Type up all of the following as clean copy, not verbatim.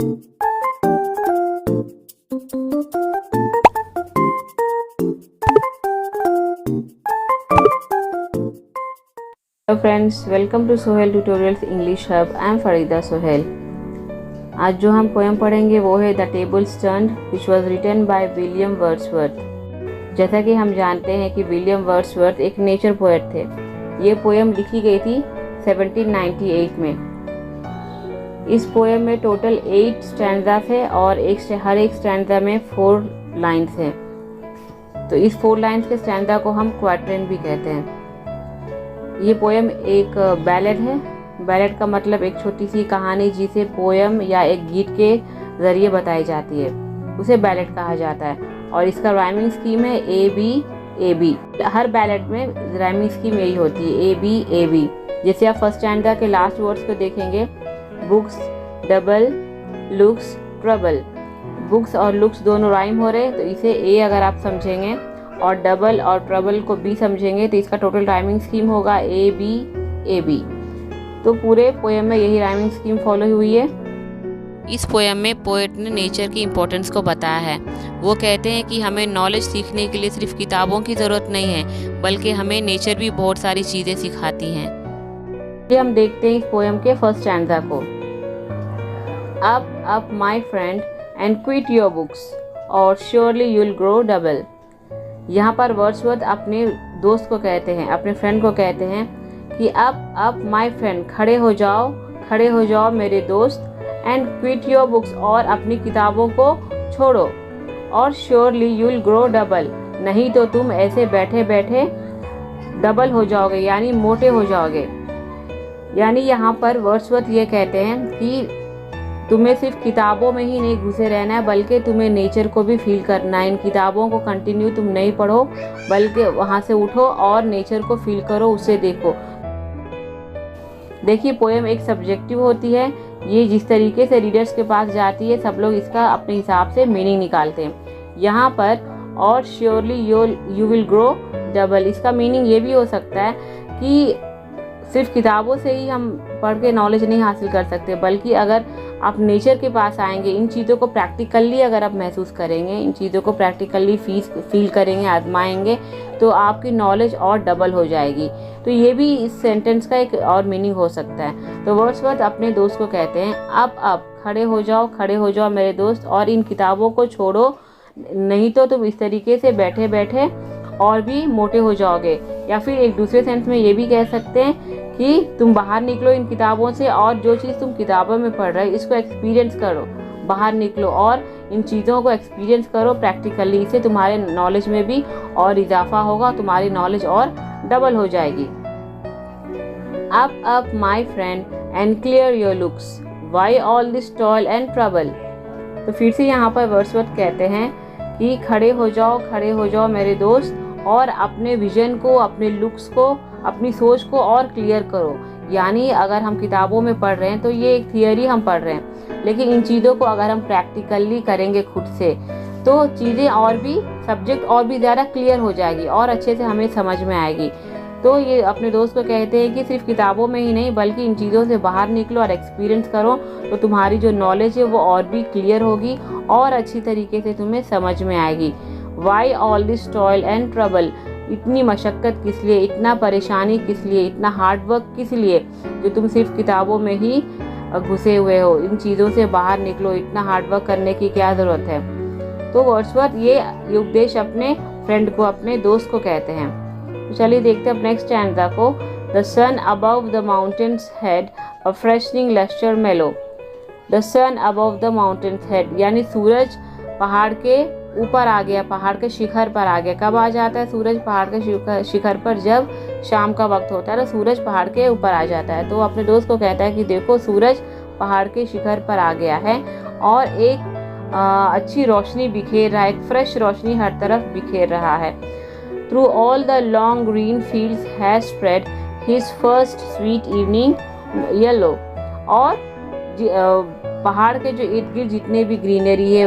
Hello friends, welcome to Sohail tutorials English hub. I am Farida Sohail. आज जो हम पोएम पढ़ेंगे वो है the tables turned, which was written by William Wordsworth. जैसा कि हम जानते हैं कि विलियम वर्ड्सवर्थ एक नेचर पोएट थे। ये पोएम लिखी गई थी 1798 में। इस पोएम में टोटल 8 स्टैंजा थे और हर एक स्टैंजा में 4 लाइन्स हैं। तो इस 4 लाइन्स के स्टैंजा को हम क्वाट्रेन भी कहते हैं। ये पोएम एक बैलेड है। बैलेड का मतलब एक छोटी सी कहानी जिसे पोएम या एक गीत के ज़रिए बताई जाती है, उसे बैलेड कहा जाता है। और इसका राइमिंग स्कीम है ए बी ए बी। हर बैलेड में राइमिंग स्कीम यही होती है, ए बी ए बी। जैसे आप फर्स्ट स्टैंडा के लास्ट वर्ड्स को देखेंगे, books double looks trouble. Books और लुक्स दोनों राइम हो रहे हैं, तो इसे ए अगर आप समझेंगे और डबल और ट्रबल को बी समझेंगे तो इसका टोटल राइमिंग स्कीम होगा ए बी ए बी। तो पूरे पोएम में यही राइमिंग स्कीम फॉलो हुई है। इस पोएम में पोएट ने नेचर की इम्पोर्टेंस को बताया है। वो कहते हैं कि हमें नॉलेज सीखने के लिए सिर्फ किताबों की ज़रूरत नहीं है, बल्कि हमें नेचर भी बहुत सारी चीज़ें सिखाती हैं। ये हम देखते हैं इस पोएम के फर्स्ट स्टैंजा को। Up my friend and quit your books और surely you will grow double. यहाँ पर वर्ड्सवर्थ अपने दोस्त को कहते हैं, अपने फ्रेंड को कहते हैं कि अप माई फ्रेंड, खड़े हो जाओ मेरे दोस्त, एंड क्विट योर बुक्स, और अपनी किताबों को छोड़ो, और surely you will grow double, नहीं तो तुम ऐसे बैठे बैठे डबल हो जाओगे, यानी मोटे हो जाओगे। यानी यहाँ पर वर्ड्सवर्थ ये कहते हैं कि तुम्हें सिर्फ किताबों में ही नहीं घुसे रहना है, बल्कि तुम्हें नेचर को भी फील करना है। इन किताबों को कंटिन्यू तुम नहीं पढ़ो, बल्कि वहाँ से उठो और नेचर को फील करो, उसे देखो। देखिए, पोएम एक सब्जेक्टिव होती है। ये जिस तरीके से रीडर्स के पास जाती है, सब लोग इसका अपने हिसाब से मीनिंग निकालते हैं। यहाँ पर और surely you will grow double, इसका मीनिंग ये भी हो सकता है कि सिर्फ किताबों से ही हम पढ़ के नॉलेज नहीं हासिल कर सकते, बल्कि अगर आप नेचर के पास आएंगे, इन चीज़ों को प्रैक्टिकली अगर आप महसूस करेंगे, इन चीज़ों को प्रैक्टिकली फील करेंगे, आजमाएंगे, तो आपकी नॉलेज और डबल हो जाएगी। तो ये भी इस सेंटेंस का एक और मीनिंग हो सकता है। तो वर्ड्सवर्थ अपने दोस्त को कहते हैं, अप खड़े हो जाओ मेरे दोस्त, और इन किताबों को छोड़ो, नहीं तो तुम इस तरीके से बैठे बैठे और भी मोटे हो जाओगे। या फिर एक दूसरे सेंस में ये भी कह सकते हैं कि तुम बाहर निकलो इन किताबों से, और जो चीज़ तुम किताबों में पढ़ रहे हो इसको एक्सपीरियंस करो। बाहर निकलो और इन चीज़ों को एक्सपीरियंस करो प्रैक्टिकली। इससे तुम्हारे नॉलेज में भी और इजाफा होगा, तुम्हारी नॉलेज और डबल हो जाएगी। Up my friend and clear your looks, why all this toil and trouble. तो फिर से यहाँ पर वर्ड्सवर्थ कहते हैं कि खड़े हो जाओ मेरे दोस्त, और अपने विजन को, अपने लुक्स को, अपनी सोच को और क्लियर करो। यानी अगर हम किताबों में पढ़ रहे हैं तो ये एक थियरी हम पढ़ रहे हैं, लेकिन इन चीज़ों को अगर हम प्रैक्टिकली करेंगे खुद से, तो चीज़ें और भी, सब्जेक्ट और भी ज़्यादा क्लियर हो जाएगी और अच्छे से हमें समझ में आएगी। तो ये अपने दोस्त को कहते हैं कि सिर्फ किताबों में ही नहीं, बल्कि इन चीज़ों से बाहर निकलो और एक्सपीरियंस करो, तो तुम्हारी जो नॉलेज है वो और भी क्लियर होगी और अच्छी तरीके से तुम्हें समझ में आएगी। Why all this toil and trouble, इतनी मशक्क़त किस लिए, इतना परेशानी किस लिए, इतना हार्डवर्क किस लिए, जो तुम सिर्फ किताबों में ही घुसे हुए हो। इन चीज़ों से बाहर निकलो, इतना हार्डवर्क करने की क्या ज़रूरत है। तो वर्ड्सवर्थ ये उपदेश अपने फ्रेंड को, अपने दोस्त को कहते हैं। तो चलिए देखते हैं नेक्स्ट स्टैंजा को। The sun above the mountains head, a freshening lustre mellow. The sun above the mountains head, यानी सूरज पहाड़ के ऊपर आ गया, पहाड़ के शिखर पर आ गया। कब आ जाता है सूरज पहाड़ के शिखर पर? जब शाम का वक्त होता है ना, सूरज पहाड़ के ऊपर आ जाता है। तो अपने दोस्त को कहता है कि देखो, सूरज पहाड़ के शिखर पर आ गया है और एक अच्छी रोशनी बिखेर रहा है, एक फ्रेश रोशनी हर तरफ बिखेर रहा है। Through all the long green fields has spread his first sweet evening yellow. और पहाड़ के जो इर्द गिर्द जितने भी ग्रीनरी है,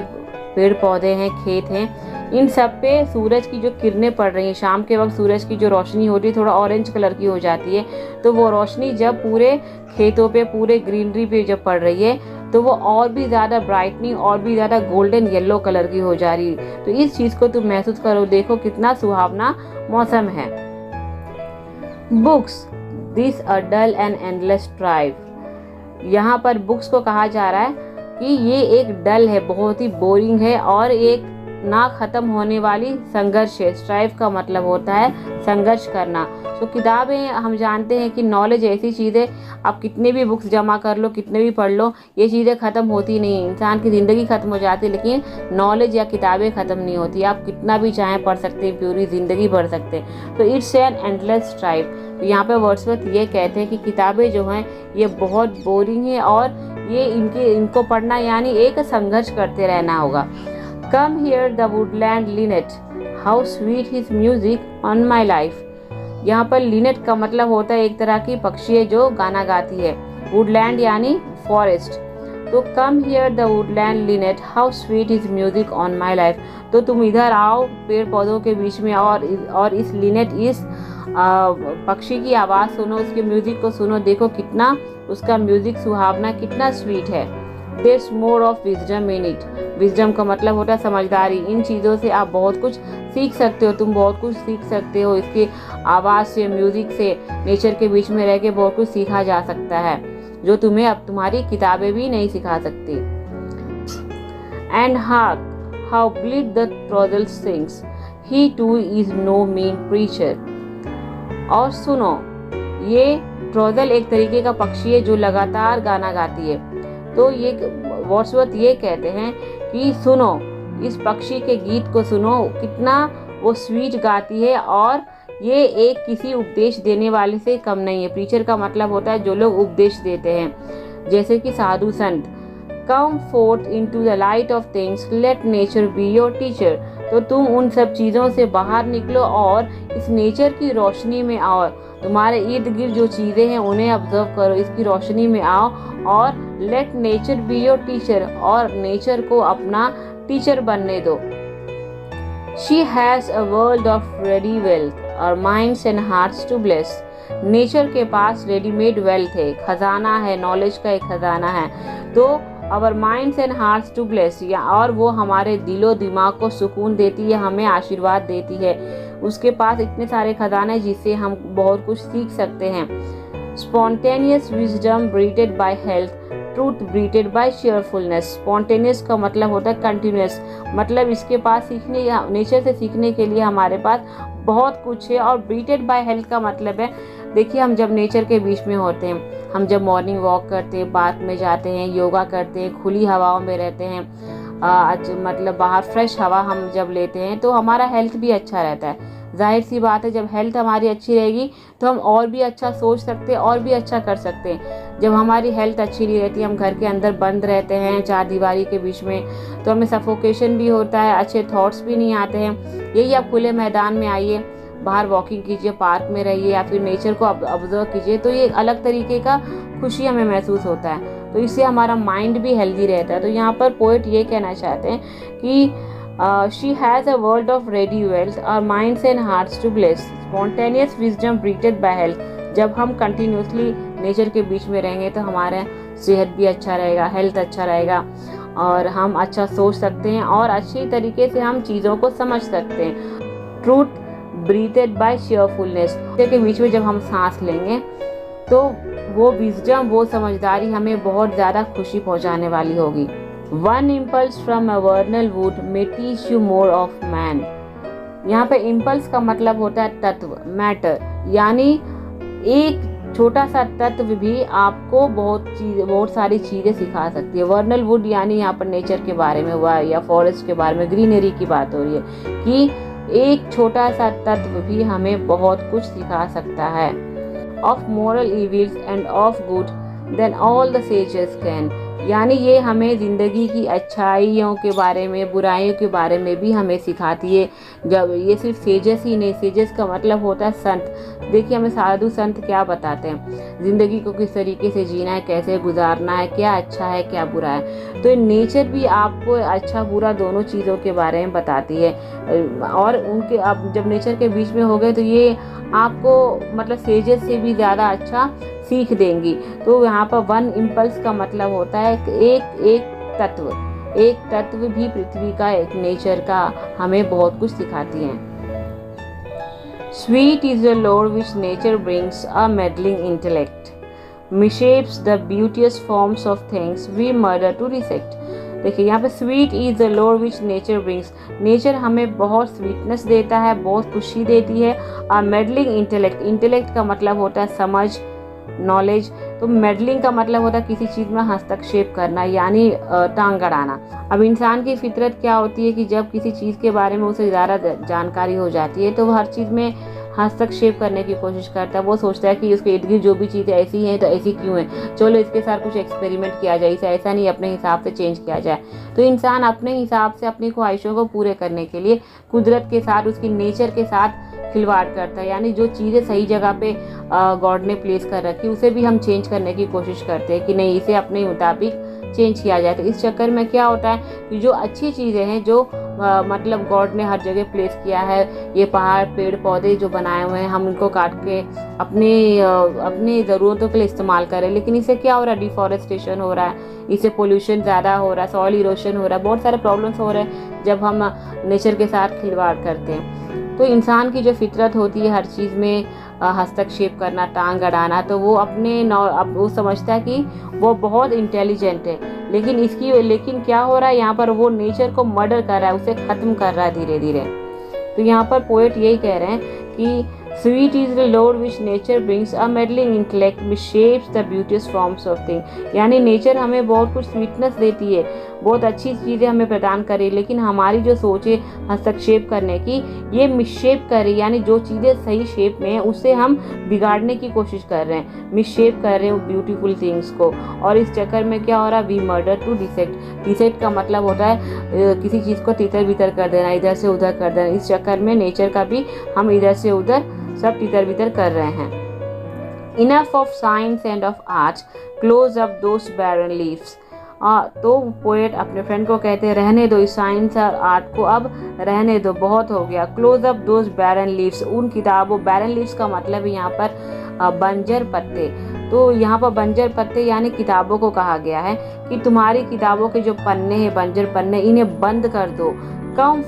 पेड़ पौधे हैं, खेत हैं, इन सब पे सूरज की जो किरणें पड़ रही हैं, शाम के वक्त सूरज की जो रोशनी होती है थोड़ा ऑरेंज कलर की हो जाती है, तो वो रोशनी जब पूरे खेतों पे, पूरे ग्रीनरी पे जब पड़ रही है तो वो और भी ज़्यादा ब्राइटनिंग, और भी ज़्यादा गोल्डन येलो कलर की हो जा रही है। तो इस चीज़ को तुम महसूस करो, देखो कितना सुहावना मौसम है। Books, this a dull and endless strife. यहाँ पर बुक्स को कहा जा रहा है कि ये एक डल है, बहुत ही बोरिंग है और एक ना ख़त्म होने वाली संघर्ष है। स्ट्राइव का मतलब होता है संघर्ष करना। तो किताबें, हम जानते हैं कि नॉलेज ऐसी चीज़ है, आप कितने भी बुक्स जमा कर लो, कितने भी पढ़ लो, ये चीज़ें ख़त्म होती नहीं है। इंसान की ज़िंदगी ख़त्म हो जाती है, लेकिन नॉलेज या किताबें ख़त्म नहीं होती। आप कितना भी चाहें पढ़ सकते हैं, पूरी ज़िंदगी पढ़ सकते हैं। तो इट्स एन एंडलेस स्ट्राइव। तो यहाँ पे वर्ड्सवर्थ ये कहते हैं कि किताबें जो हैं ये बहुत बोरिंग है और ये इनको पढ़ना यानी एक संघर्ष करते रहना होगा। Come here the woodland linnet, how sweet his music on my life। यहाँ पर लिनेट का मतलब होता है एक तरह की पक्षी है जो गाना गाती है। वुडलैंड यानी फॉरेस्ट। तो come here the Woodland Lynette, how sweet his music on my life. तो तुम इधर आओ पेड़ पौधों के बीच में और इस लिनेट, इस पक्षी की आवाज़ सुनो, उसके म्यूजिक को सुनो, देखो कितना उसका म्यूजिक सुहावना, कितना स्वीट है। There's more of wisdom in it। Wisdom का मतलब होता है समझदारी। इन चीज़ों से आप बहुत कुछ सीख सकते हो, तुम बहुत कुछ सीख सकते हो। इसकी आवाज़ से, म्यूज़िक से, नेचर के बीच में रह के बहुत कुछ सीखा जा सकता है, जो तुम्हें अब तुम्हारी किताबें भी नहीं सिखा सकती। And hark how bleat the trousel sings, he too is no mean preacher। और सुनो, ये ट्रोजल एक तरीके का पक्षी है जो लगातार गाना गाती है। तो ये वर्ड्सवर्थ ये कहते हैं कि सुनो, इस पक्षी के गीत को सुनो, कितना वो स्वीट गाती है और ये एक किसी उपदेश देने वाले से कम नहीं है। प्रीचर का मतलब होता है जो लोग उपदेश देते हैं, जैसे कि साधु संत। कम fourth into the light of things, late nature be your teacher. तो तुम उन सब चीज़ों से बाहर निकलो और इस नेचर की रोशनी में आओ। तुम्हारे इर्द गिर्द जो चीज़ें हैं उन्हें ऑब्जर्व करो, इसकी रोशनी में आओ और let nature be your teacher, और नेचर को अपना टीचर बनने दो। She has a world of ready wealth, और minds and hearts to bless. Nature के पास रेडीमेड वेल्थ है, खजाना है, नॉलेज का एक खजाना है। तो our minds and hearts to bless, या और वो हमारे दिलो दिमाग को सुकून देती है, हमें आशीर्वाद देती है। उसके पास इतने सारे खजाने हैं जिससे हम बहुत कुछ सीख सकते हैं। Spontaneous wisdom breathed by health, truth breathed by cheerfulness. Spontaneous का मतलब होता है कंटिन्यूस, मतलब इसके पास सीखने या नेचर से सीखने के लिए हमारे पास बहुत कुछ है। और ब्रीटेड बाय हेल्थ का मतलब है, देखिए हम जब नेचर के बीच में होते हैं, हम जब मॉर्निंग वॉक करते हैं, पार्क में जाते हैं, योगा करते हैं, खुली हवाओं में रहते हैं, मतलब बाहर फ्रेश हवा हम जब लेते हैं तो हमारा हेल्थ भी अच्छा रहता है। जाहिर सी बात है, जब हेल्थ हमारी अच्छी रहेगी तो हम और भी अच्छा सोच सकते हैं, और भी अच्छा कर सकते हैं। जब हमारी हेल्थ अच्छी नहीं रहती, हम घर के अंदर बंद रहते हैं चार दीवारी के बीच में, तो हमें सफोकेशन भी होता है, अच्छे थॉट्स भी नहीं आते हैं। यही आप खुले मैदान में आइए, बाहर वॉकिंग कीजिए, पार्क में रहिए या फिर नेचर को ऑब्जर्व कीजिए, तो ये अलग तरीके का खुशी हमें महसूस होता है। तो इससे हमारा माइंड भी हेल्दी रहता है। तो यहाँ पर पोएट ये कहना चाहते हैं कि she has a world of ready wealth, our minds and hearts to bless, spontaneous wisdom breathed by health. जब हम कंटिन्यूसली नेचर के बीच में रहेंगे तो हमारा सेहत भी अच्छा रहेगा, हेल्थ अच्छा रहेगा, और हम अच्छा सोच सकते हैं और अच्छी तरीके से हम चीज़ों को समझ सकते हैं। ट्रूथ ब्रीथेड बाय शेयरफुलनेस, के बीच में जब हम सांस लेंगे तो वो विजडम, वो समझदारी हमें बहुत ज़्यादा खुशी पहुंचाने वाली होगी। One impulse from a वर्नल would may teach you more of man. यहाँ पे इम्पल्स का मतलब होता है तत्व, मैटर, यानी एक छोटा सा तत्व भी आपको बहुत सारी चीज़ें सिखा सकती है। वर्नल वुड यानी यहाँ पर नेचर के बारे में हुआ या फॉरेस्ट के बारे में, ग्रीनरी की बात हो रही है कि एक छोटा सा तत्व भी हमें बहुत कुछ सिखा सकता है। Of moral evils and of good than all the sages can. यानी ये हमें ज़िंदगी की अच्छाइयों के बारे में, बुराइयों के बारे में भी हमें सिखाती है। जब ये सिर्फ सेजेस ही नहीं, सेजेस का मतलब होता है संत। देखिए हमें साधु संत क्या बताते हैं, ज़िंदगी को किस तरीके से जीना है, कैसे गुजारना है, क्या अच्छा है क्या बुरा है। तो नेचर भी आपको अच्छा बुरा दोनों चीज़ों के बारे में बताती है। और उनके आप जब नेचर के बीच में हो गए तो ये आपको मतलब सेजेस से भी ज़्यादा अच्छा सीख देंगी। तो यहाँ पर वन इम्पल्स का मतलब होता है एक तत्व भी पृथ्वी का, एक नेचर का हमें बहुत कुछ सिखाती हैं। Sweet is the lore which nature brings, a meddling intellect, mishapes the beauteous forms of things we murder to dissect। देखिए यहाँ पे स्वीट इज द लोर विच नेचर ब्रिंग्स, नेचर हमें बहुत स्वीटनेस देता है, बहुत खुशी देती है। आ मेडलिंग इंटेलेक्ट, इंटेलेक्ट का मतलब होता है समझ, नॉलेज। तो मेडलिंग का मतलब होता है किसी चीज़ में हस्तक्षेप करना, यानी टांग अड़ाना। अब इंसान की फितरत क्या होती है कि जब किसी चीज़ के बारे में उसे ज़्यादा जानकारी हो जाती है तो वो हर चीज़ में हस्तक्षेप करने की कोशिश करता है। वो सोचता है कि उसके इर्द गिर्द जो भी चीज़ें ऐसी हैं तो ऐसी क्यों है, चलो इसके साथ कुछ एक्सपेरिमेंट किया जाए, इसे ऐसा नहीं अपने हिसाब से चेंज किया जाए। तो इंसान अपने हिसाब से अपनी ख्वाहिशों को पूरे करने के लिए कुदरत के साथ, उसकी नेचर के साथ खिलवाड़ करता है। यानी जो चीज़ें सही जगह पे गॉड ने प्लेस कर रखी उसे भी हम चेंज करने की कोशिश करते हैं कि नहीं इसे अपने मुताबिक चेंज किया जाए। तो इस चक्कर में क्या होता है कि जो अच्छी चीज़ें हैं, जो मतलब गॉड ने हर जगह प्लेस किया है, ये पहाड़ पेड़ पौधे जो बनाए हुए हैं, हम उनको काट के अपनी ज़रूरतों के लिए इस्तेमाल करें। लेकिन इससे क्या हो रहा है, डिफॉरेस्टेशन हो रहा है, इससे पोल्यूशन ज़्यादा हो रहा है, सॉइल इरोशन हो रहा है, बहुत सारे प्रॉब्लम्स हो रहे हैं जब हम नेचर के साथ खिलवाड़ करते हैं। तो इंसान की जो फितरत होती है हर चीज़ में हस्तक्षेप करना, टांग अड़ाना, तो वो अब वो समझता है कि वो बहुत इंटेलिजेंट है। लेकिन क्या हो रहा है यहाँ पर, वो नेचर को मर्डर कर रहा है, उसे ख़त्म कर रहा है धीरे धीरे। तो यहाँ पर पोएट यही कह रहे हैं कि स्वीट इज द लोर विच nature brings, a meddling intellect which shapes the beautiful forms of thing. यानी नेचर हमें बहुत कुछ स्वीटनेस देती है, बहुत अच्छी चीज़ें हमें प्रदान करे, लेकिन हमारी जो सोच है हस्तक्षेप करने की, ये मिसशेप करे। यानी जो चीज़ें सही शेप में है उसे हम बिगाड़ने की कोशिश कर रहे हैं, मिसशेप कर रहे हैं ब्यूटीफुल थिंग्स को। और इस चक्कर में क्या हो रहा है, we murder to dissect. Dissect का मतलब होता है किसी चीज़ को तितर बितर कर देना, इधर से उधर कर देना। इस चक्कर में नेचर का भी हम इधर से उधर सब तितर बितर कर रहे हैं। Enough of science and of art, close up those barren leaves. तो पोएट अपने फ्रेंड को कहते हैं रहने दो इस साइंस और आर्ट को, अब रहने दो, बहुत हो गया। Close up those barren leaves, उन किताबों, बैरन लीव्स का मतलब है यहाँ पर बंजर पत्ते। तो यहाँ पर बंजर पत्ते यानी किताबों को कहा गया है कि तुम्हारी किताबों के जो पन्ने हैं, बंजर पन्ने, इन्हें बंद कर दो। कम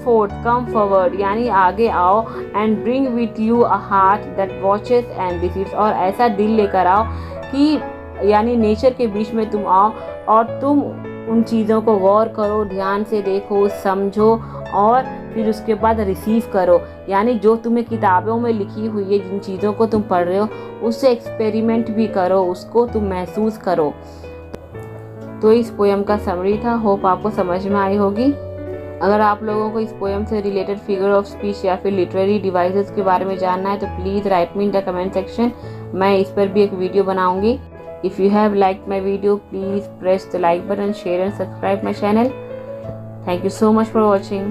फॉरवर्ड यानी आगे आओ, and bring with you a heart that watches and receives, और ऐसा दिल लेकर आओ कि यानी नेचर के बीच में तुम आओ और तुम उन चीज़ों को गौर करो, ध्यान से देखो, समझो और फिर उसके बाद रिसीव करो। यानी जो तुम्हें किताबों में लिखी हुई है, जिन चीज़ों को तुम पढ़ रहे हो, उससे एक्सपेरिमेंट भी करो, उसको तुम महसूस करो। तो इस पोएम का समरी था, होप आपको समझ में आई होगी। अगर आप लोगों को इस पोएम से रिलेटेड फिगर ऑफ स्पीच या फिर लिटरेरी डिवाइसेस के बारे में जानना है तो please write me in the comment section, मैं इस पर भी एक वीडियो बनाऊंगी। If you have liked my video, please press the like button, share and subscribe my channel. Thank you so much for watching.